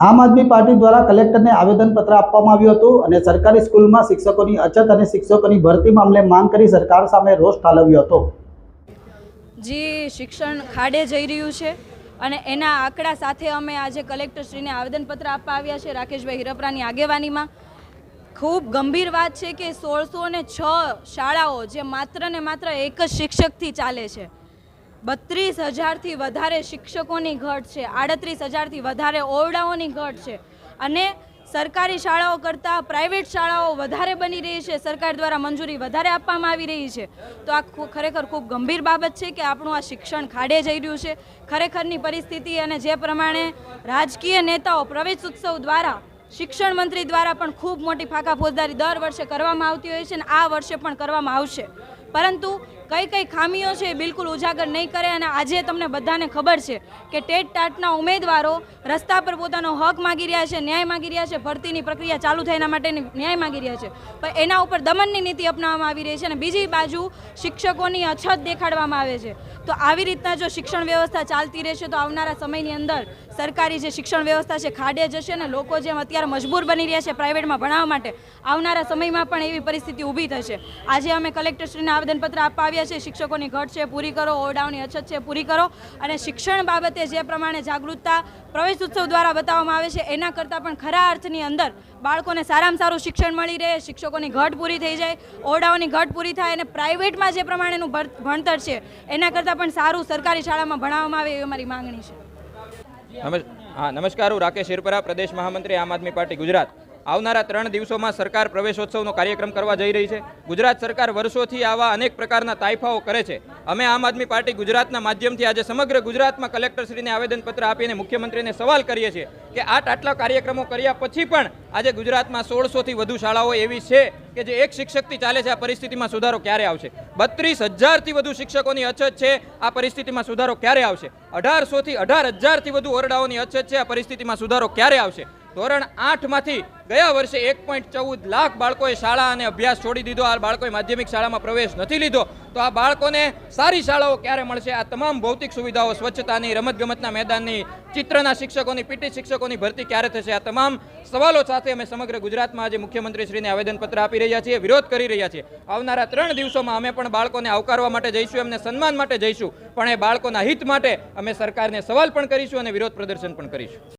આમ આદમી પાર્ટી દ્વારા કલેક્ટરને આવેદનપત્ર આપવામાં આવ્યું હતું અને સરકારી સ્કૂલમાં શિક્ષકોની અછત અને શિક્ષકોની ભરતી મામલે માંગ કરી સરકાર સામે રોષ ઠાલવ્યો હતો। જે શિક્ષણ ખાડે જઈ રહ્યું છે અને એના આંકડા સાથે અમે આજે કલેક્ટરશ્રીને આવેદનપત્ર આપવા આવ્યા છે રાકેશભાઈ હિરપરાની આગેવાનીમાં। ખૂબ ગંભીર વાત છે કે 1606 શાળાઓ જે માત્ર ને માત્ર એક જ શિક્ષકથી ચાલે છે, 32,000થી વધારે શિક્ષકોની ઘટ છે, 38,000થી વધારે ઓરડાઓની ઘટ છે અને સરકારી શાળાઓ કરતાં પ્રાઇવેટ શાળાઓ વધારે બની રહી છે, સરકાર દ્વારા મંજૂરી વધારે આપવામાં આવી રહી છે। તો આ ખરેખર ખૂબ ગંભીર બાબત છે કે આપણું આ શિક્ષણ ખાડે જઈ રહ્યું છે। ખરેખરની પરિસ્થિતિ અને જે પ્રમાણે રાજકીય નેતાઓ પ્રવેશ ઉત્સવ દ્વારા શિક્ષણ મંત્રી દ્વારા પણ ખૂબ મોટી ફાંકા ફોજદારી દર વર્ષે કરવામાં આવતી હોય છે અને આ વર્ષે પણ કરવામાં આવશે, પરંતુ કઈ કઈ ખામીઓ છે એ બિલકુલ ઉજાગર નહીં કરે। અને આજે તમને બધાને ખબર છે કે ટેટ ટાટના ઉમેદવારો રસ્તા પર પોતાનો હક માગી રહ્યા છે, ન્યાય માગી રહ્યા છે, ભરતીની પ્રક્રિયા ચાલુ થાય એના માટેની ન્યાય માગી રહ્યા છે, પણ એના ઉપર દમનની નીતિ અપનાવવામાં આવી રહી છે અને બીજી બાજુ શિક્ષકોની અછત દેખાડવામાં આવે છે। તો આવી રીતના જો શિક્ષણ વ્યવસ્થા ચાલતી રહેશે તો આવનારા સમયની અંદર સરકારી જે શિક્ષણ વ્યવસ્થા છે ખાડે જશે અને લોકો જેમ અત્યારે મજબૂર બની રહ્યા છે પ્રાઇવેટમાં ભણાવવા માટે, આવનારા સમયમાં પણ એવી પરિસ્થિતિ ઊભી થશે। આજે અમે કલેક્ટરશ્રીને આવેદનપત્ર આપવા આવ્યા છે, શિક્ષકોની ઘટ છે પૂરી કરો, ઓરડાઓની અછત છે પૂરી કરો અને શિક્ષણ બાબતે જે પ્રમાણે જાગૃતતા પ્રવેશ ઉત્સવ દ્વારા બતાવવામાં આવે છે એના કરતાં પણ ખરા અર્થની અંદર બાળકોને સારામાં સારું શિક્ષણ મળી રહે, શિક્ષકોની ઘટ પૂરી થઈ જાય, ઓરડાઓની ઘટ પૂરી થાય અને પ્રાઇવેટમાં જે પ્રમાણેનું ભણતર છે એના કરતાં પણ સારું સરકારી શાળામાં ભણાવવામાં આવે એવી અમારી માંગણી છે। નમસ્કાર, હું રાકેશ હિરપરા, પ્રદેશ મહામંત્રી આમ આદમી પાર્ટી ગુજરાત। આવનારા 3 દિવસોમાં સરકાર પ્રવેશોત્સવનો કાર્યક્રમ કરવા જઈ રહી છે। ગુજરાત સરકાર વર્ષોથી આવા અનેક પ્રકારના તાઇફાઓ કરે છે। અમે આમ આદમી પાર્ટી ગુજરાતના માધ્યમથી આજે સમગ્ર ગુજરાતમાં કલેક્ટરશ્રીને આવેદનપત્ર આપીને મુખ્યમંત્રીને સવાલ કરીએ છીએ કે આટલા કાર્યક્રમો કર્યા પછી પણ આજે ગુજરાતમાં 1600થી વધુ શાળાઓ એવી છે કે જે એક શિક્ષકથી ચાલે છે। આ પરિસ્થિતિમાં સુધારો ક્યારે આવશે? 32,000થી વધુ શિક્ષકોની અછત છે, આ પરિસ્થિતિમાં સુધારો ક્યારે આવશે? 1800થી 18,000થી વધુ ઓરડાઓની અછત છે, આ પરિસ્થિતિમાં સુધારો ક્યારે આવશે? ધોરણ 8માંથી ગયા વર્ષે 1.14 લાખ બાળકોએ શાળા અને અભ્યાસ છોડી દીધો, આ બાળકોએ માધ્યમિક શાળામાં પ્રવેશ નથી લીધો, તો આ બાળકોને સારી શાળાઓ ક્યારે મળશે? આ તમામ ભૌતિક સુવિધાઓ, સ્વચ્છતાની, રમતગમતના મેદાનની, ચિત્રના શિક્ષકોની, પીટી શિક્ષકોની ભરતી ક્યારે થશે? આ તમામ સવાલો સાથે અમે સમગ્ર ગુજરાતમાં આજે મુખ્યમંત્રીશ્રીને આવેદનપત્ર આપી રહ્યા છીએ, વિરોધ કરી રહ્યા છીએ। આવનારા 3 દિવસોમાં અમે પણ બાળકોને આવકારવા માટે જઈશું, એમને સન્માન માટે જઈશું, પણ એ બાળકોના હિત માટે અમે સરકારને સવાલ પણ કરીશું અને વિરોધ પ્રદર્શન પણ કરીશું।